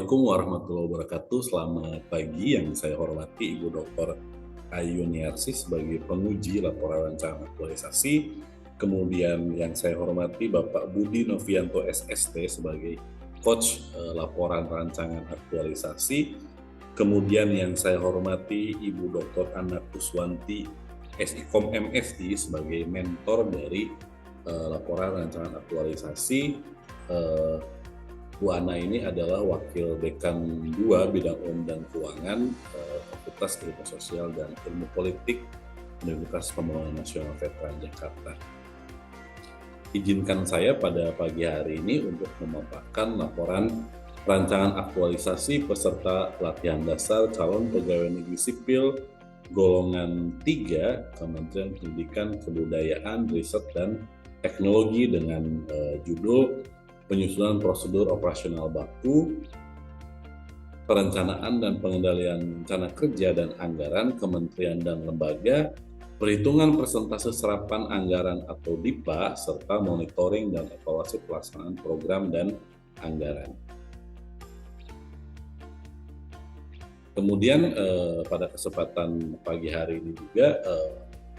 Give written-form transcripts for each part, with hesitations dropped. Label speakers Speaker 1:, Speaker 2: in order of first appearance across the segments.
Speaker 1: Assalamualaikum warahmatullahi wabarakatuh. Selamat pagi, yang saya hormati Ibu Dr. Ayu Niarsi sebagai penguji laporan rancangan aktualisasi. Kemudian yang saya hormati Bapak Budi Novianto SST sebagai coach laporan rancangan aktualisasi. Kemudian yang saya hormati Ibu Dr. Anna Kuswanti SIKOM MSD sebagai mentor dari laporan rancangan aktualisasi. Bu Ana ini adalah Wakil Dekan 2 Bidang Umum dan Keuangan Fakultas Ilmu Sosial dan Ilmu Politik Universitas Pembangunan Nasional Veteran Jakarta. Izinkan saya pada pagi hari ini untuk memaparkan laporan rancangan aktualisasi peserta pelatihan dasar calon pegawai negeri sipil golongan 3 Kementerian Pendidikan, Kebudayaan, Riset, dan Teknologi dengan judul penyusunan prosedur operasional baku, perencanaan dan pengendalian rencana kerja dan anggaran kementerian dan lembaga, perhitungan persentase serapan anggaran atau DIPA, serta monitoring dan evaluasi pelaksanaan program dan anggaran. Kemudian pada kesempatan pagi hari ini juga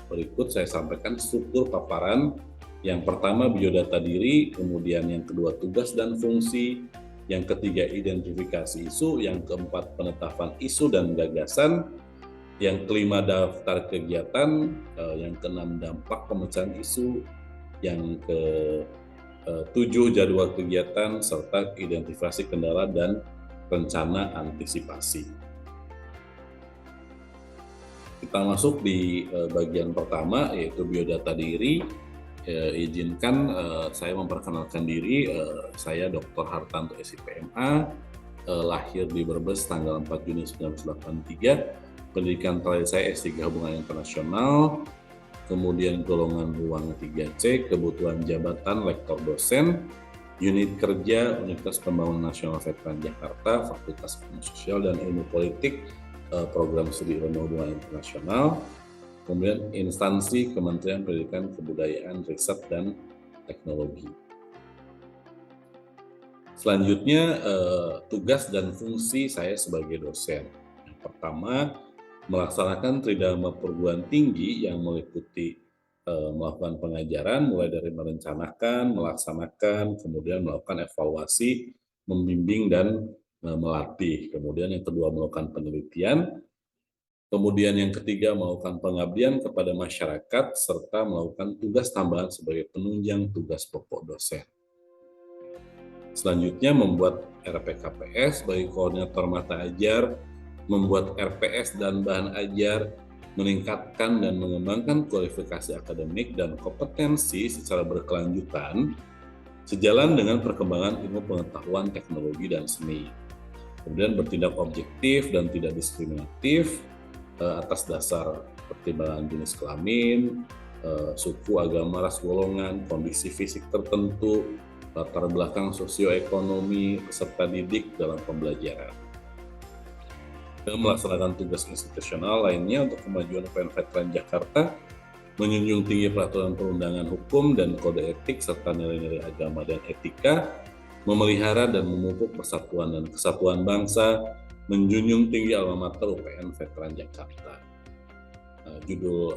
Speaker 1: berikut saya sampaikan struktur paparan. Yang pertama biodata diri, kemudian yang kedua tugas dan fungsi, yang ketiga identifikasi isu, yang keempat penetapan isu dan gagasan, yang kelima daftar kegiatan, yang keenam dampak pemecahan isu, yang ketujuh jadwal kegiatan, serta identifikasi kendala dan rencana antisipasi. Kita masuk di bagian pertama, yaitu biodata diri. Izinkan saya memperkenalkan diri. Saya Dr. Hartanto SIPMA, lahir di Brebes tanggal 4 Juni 1983. Pendidikan terakhir saya S3 Hubungan Internasional, kemudian golongan ruang 3C, kebutuhan jabatan lektor dosen, unit kerja Universitas Pembangunan Nasional Veteran Jakarta, Fakultas Ilmu Sosial dan Ilmu Politik, program studi ilmu hubungan internasional. Kemudian instansi Kementerian Pendidikan, Kebudayaan, Riset, dan Teknologi. Selanjutnya tugas dan fungsi saya sebagai dosen. Yang pertama, melaksanakan tridharma perguruan tinggi yang meliputi melakukan pengajaran mulai dari merencanakan, melaksanakan, kemudian melakukan evaluasi, membimbing, dan melatih. Kemudian yang kedua melakukan penelitian. Kemudian yang ketiga melakukan pengabdian kepada masyarakat serta melakukan tugas tambahan sebagai penunjang tugas pokok dosen. Selanjutnya membuat RPKPS bagi koordinator mata ajar, membuat RPS dan bahan ajar, meningkatkan dan mengembangkan kualifikasi akademik dan kompetensi secara berkelanjutan sejalan dengan perkembangan ilmu pengetahuan, teknologi, dan seni. Kemudian bertindak objektif dan tidak diskriminatif atas dasar pertimbangan jenis kelamin, suku, agama, ras, golongan, kondisi fisik tertentu, latar belakang sosioekonomi peserta didik dalam pembelajaran. Dan melaksanakan tugas institusional lainnya untuk kemajuan UPN Veteran Jakarta, menjunjung tinggi peraturan perundangan hukum dan kode etik serta nilai-nilai agama dan etika, memelihara dan memupuk persatuan dan kesatuan bangsa, menjunjung tinggi alma mater UPN Veteran Jakarta. Judul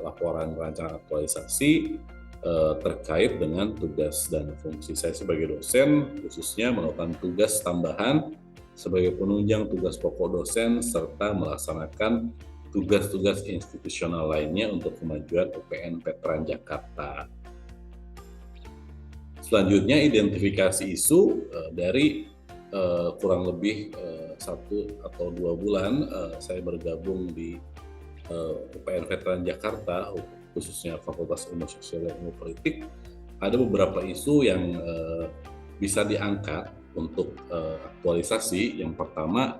Speaker 1: laporan rancangan aktualisasi terkait dengan tugas dan fungsi saya sebagai dosen, khususnya melakukan tugas tambahan sebagai penunjang tugas pokok dosen serta melaksanakan tugas-tugas institusional lainnya untuk kemajuan UPN Veteran Jakarta. Selanjutnya identifikasi isu dari kurang lebih 1 atau 2 bulan saya bergabung di UPN Veteran Jakarta, khususnya Fakultas Ilmu Sosial dan Ilmu Politik. Ada beberapa isu yang bisa diangkat untuk aktualisasi. Yang pertama,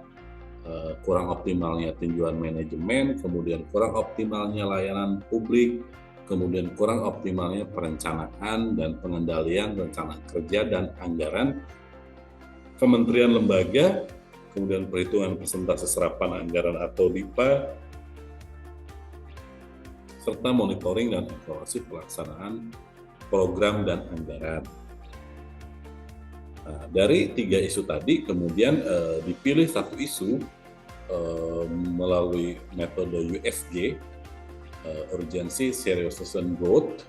Speaker 1: kurang optimalnya tinjauan manajemen, kemudian kurang optimalnya layanan publik, kemudian kurang optimalnya perencanaan dan pengendalian rencana kerja dan anggaran kementerian lembaga, kemudian perhitungan persentase serapan anggaran atau DIPA, serta monitoring dan evaluasi pelaksanaan program dan anggaran. Nah, dari 3 isu tadi kemudian dipilih satu isu melalui metode USG, Urgency, Seriousness, and Growth.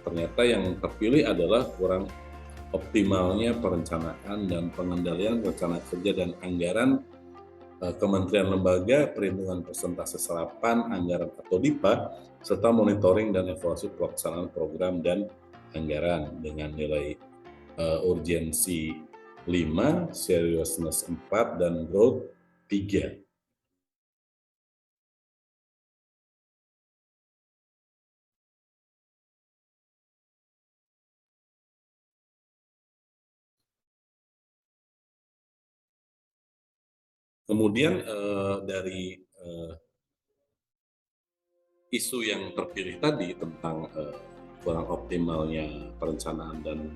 Speaker 1: Ternyata yang terpilih adalah kurang optimalnya perencanaan dan pengendalian rencana kerja dan anggaran kementerian lembaga, perhitungan persentase serapan anggaran atau DIPA, serta monitoring dan evaluasi pelaksanaan program dan anggaran dengan nilai urgensi 5, seriousness 4, dan growth 3. Kemudian dari isu yang terpilih tadi tentang kurang optimalnya perencanaan dan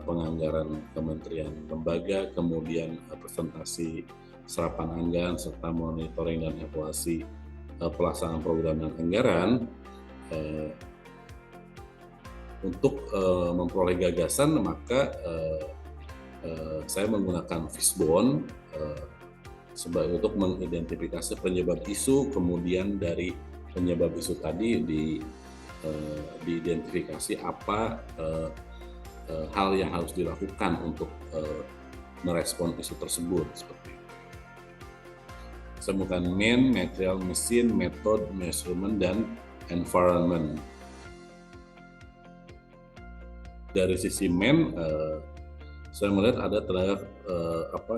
Speaker 1: penganggaran kementerian lembaga, kemudian presentasi serapan anggaran serta monitoring dan evaluasi pelaksanaan program dan anggaran, untuk memperoleh gagasan maka saya menggunakan fishbone sebagai untuk mengidentifikasi penyebab isu, kemudian dari penyebab isu tadi diidentifikasi apa hal yang harus dilakukan untuk merespon isu tersebut seperti itu. Saya menggunakan man, material, mesin, method, measurement, dan environment. Dari sisi man, saya melihat ada tenaga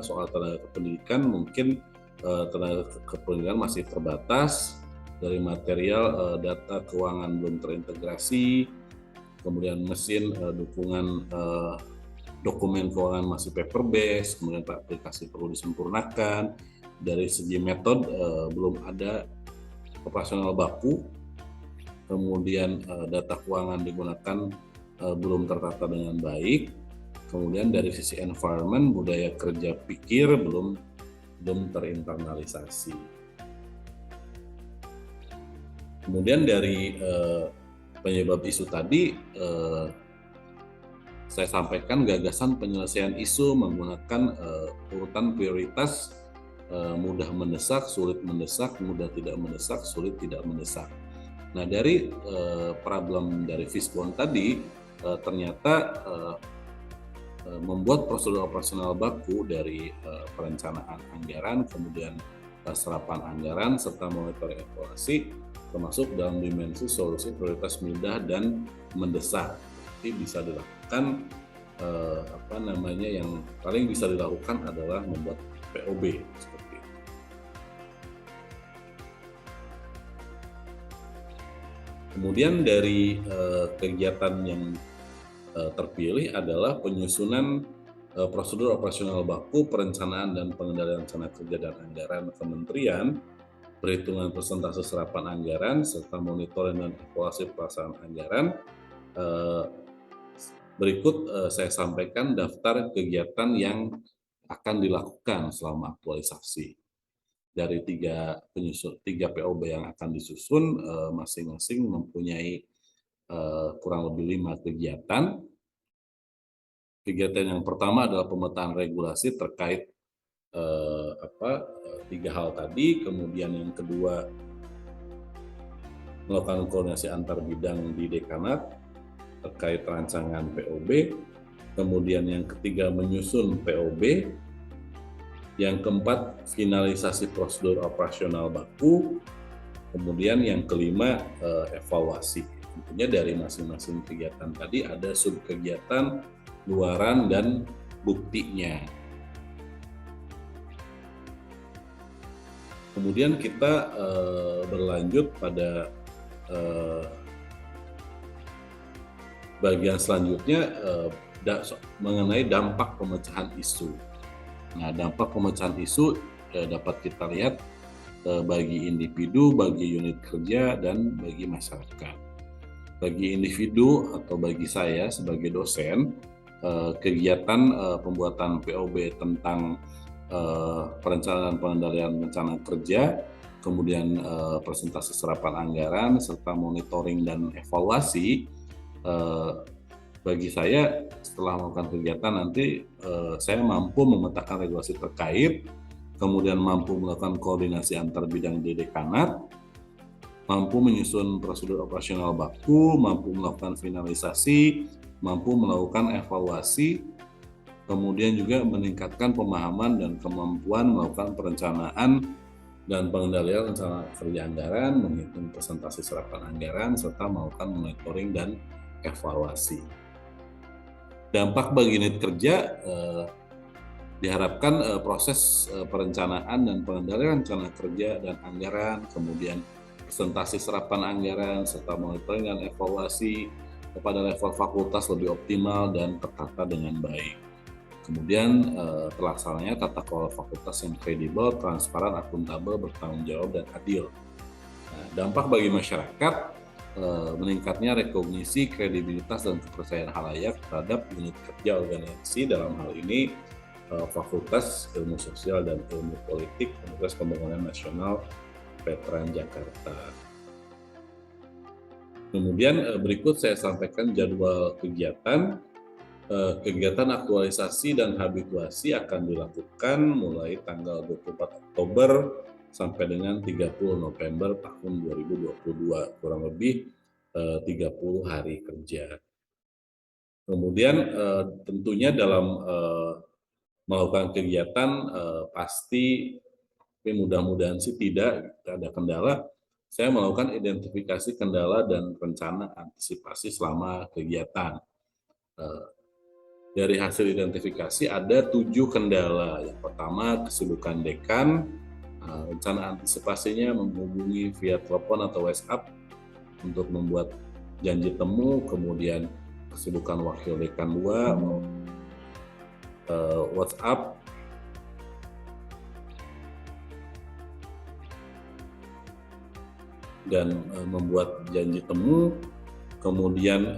Speaker 1: soal tenaga kependidikan, mungkin tenaga kependidikan masih terbatas. Dari material, data keuangan belum terintegrasi, kemudian mesin, dukungan dokumen keuangan masih paper based, kemudian aplikasi perlu disempurnakan. Dari segi metode belum ada operasional baku, kemudian data keuangan digunakan belum tertata dengan baik. Kemudian dari sisi environment, budaya kerja pikir belum terinternalisasi. Kemudian dari penyebab isu tadi, saya sampaikan gagasan penyelesaian isu menggunakan urutan prioritas, mudah mendesak, sulit mendesak, mudah tidak mendesak, sulit tidak mendesak. Nah, dari problem dari fishbone tadi, ternyata membuat prosedur operasional baku dari perencanaan anggaran, kemudian serapan anggaran, serta monitoring evaluasi, termasuk dalam dimensi solusi prioritas mudah dan mendesak. Jadi bisa dilakukan yang paling bisa dilakukan adalah membuat POB seperti itu. Kemudian dari kegiatan yang terpilih adalah penyusunan prosedur operasional baku perencanaan dan pengendalian rencana kerja dan anggaran kementerian, perhitungan persentase serapan anggaran, serta monitoring dan evaluasi pelaksanaan anggaran. Berikut saya sampaikan daftar kegiatan yang akan dilakukan selama aktualisasi. Dari tiga POB yang akan disusun, masing-masing mempunyai kurang lebih 5 kegiatan. Kegiatan yang pertama adalah pemetaan regulasi terkait 3 hal tadi. Kemudian yang kedua, melakukan koordinasi antar bidang di dekanat terkait rancangan POB. Kemudian yang ketiga, menyusun POB. Yang keempat, finalisasi prosedur operasional baku. Kemudian yang kelima, evaluasi. Tentunya dari masing-masing kegiatan tadi ada subkegiatan, luaran, dan buktinya. Kemudian kita berlanjut pada bagian selanjutnya mengenai dampak pemecahan isu. Nah, dampak pemecahan isu dapat kita lihat bagi individu, bagi unit kerja, dan bagi masyarakat. Bagi individu atau bagi saya sebagai dosen, kegiatan pembuatan POB tentang perencanaan pengendalian rencana kerja, kemudian presentasi serapan anggaran, serta monitoring dan evaluasi Bagi saya, setelah melakukan kegiatan nanti saya mampu memetakan regulasi terkait, kemudian mampu melakukan koordinasi antar bidang di dekanat, mampu menyusun prosedur operasional baku, mampu melakukan finalisasi, mampu melakukan evaluasi, kemudian juga meningkatkan pemahaman dan kemampuan melakukan perencanaan dan pengendalian rencana kerja anggaran, menghitung presentasi serapan anggaran, serta melakukan monitoring dan evaluasi. Dampak bagi unit kerja diharapkan proses perencanaan dan pengendalian rencana kerja dan anggaran, kemudian presentasi serapan anggaran, serta monitoring dan evaluasi kepada level fakultas lebih optimal dan tertata dengan baik. Kemudian terlaksananya tata kelola fakultas yang kredibel, transparan, akuntabel, bertanggung jawab, dan adil. Nah, dampak bagi masyarakat, meningkatnya rekognisi, kredibilitas, dan kepercayaan halayak terhadap unit kerja organisasi, dalam hal ini Fakultas Ilmu Sosial dan Ilmu Politik Universitas Pembangunan Nasional Veteran Jakarta. Kemudian berikut saya sampaikan jadwal kegiatan. Kegiatan aktualisasi dan habituasi akan dilakukan mulai tanggal 24 Oktober sampai dengan 30 November tahun 2022, kurang lebih 30 hari kerja. Kemudian tentunya dalam melakukan kegiatan pasti, tapi mudah-mudahan sih tidak ada kendala. Saya melakukan identifikasi kendala dan rencana antisipasi selama kegiatan. Dari hasil identifikasi ada 7 kendala. Yang pertama, kesibukan dekan. Rencana antisipasinya menghubungi via telepon atau WhatsApp untuk membuat janji temu, kemudian kesibukan wakil dekan 2, WhatsApp, dan membuat janji temu, kemudian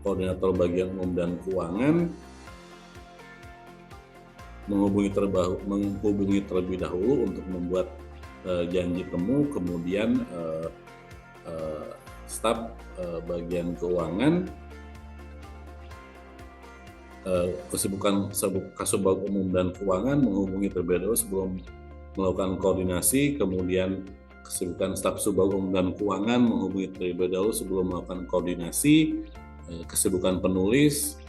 Speaker 1: koordinator bagian umum dan keuangan menghubungi terlebih dahulu untuk membuat janji temu, kemudian staf bagian keuangan, kesibukan Kasubag Umum dan Keuangan menghubungi terlebih dahulu sebelum melakukan koordinasi, kemudian kesibukan staf Subag Umum dan Keuangan menghubungi terlebih dahulu sebelum melakukan koordinasi, kesibukan penulis,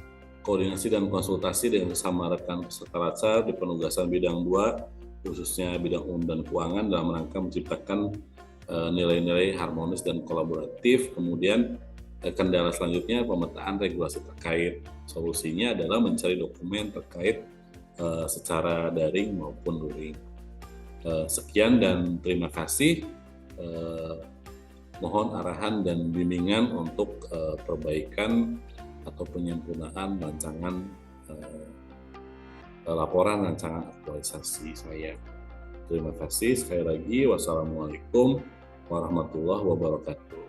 Speaker 1: koordinasi dan konsultasi dengan sesama rekan peserta latsar di penugasan bidang 2, khususnya bidang umum dan keuangan, dalam rangka menciptakan nilai-nilai harmonis dan kolaboratif. Kemudian kendala selanjutnya pemetaan regulasi terkait. Solusinya adalah mencari dokumen terkait secara daring maupun luring. Sekian dan terima kasih. Mohon arahan dan bimbingan untuk perbaikan atau penyempurnaan rancangan laporan rancangan aktualisasi saya. Terima kasih sekali lagi. Wassalamualaikum warahmatullahi wabarakatuh.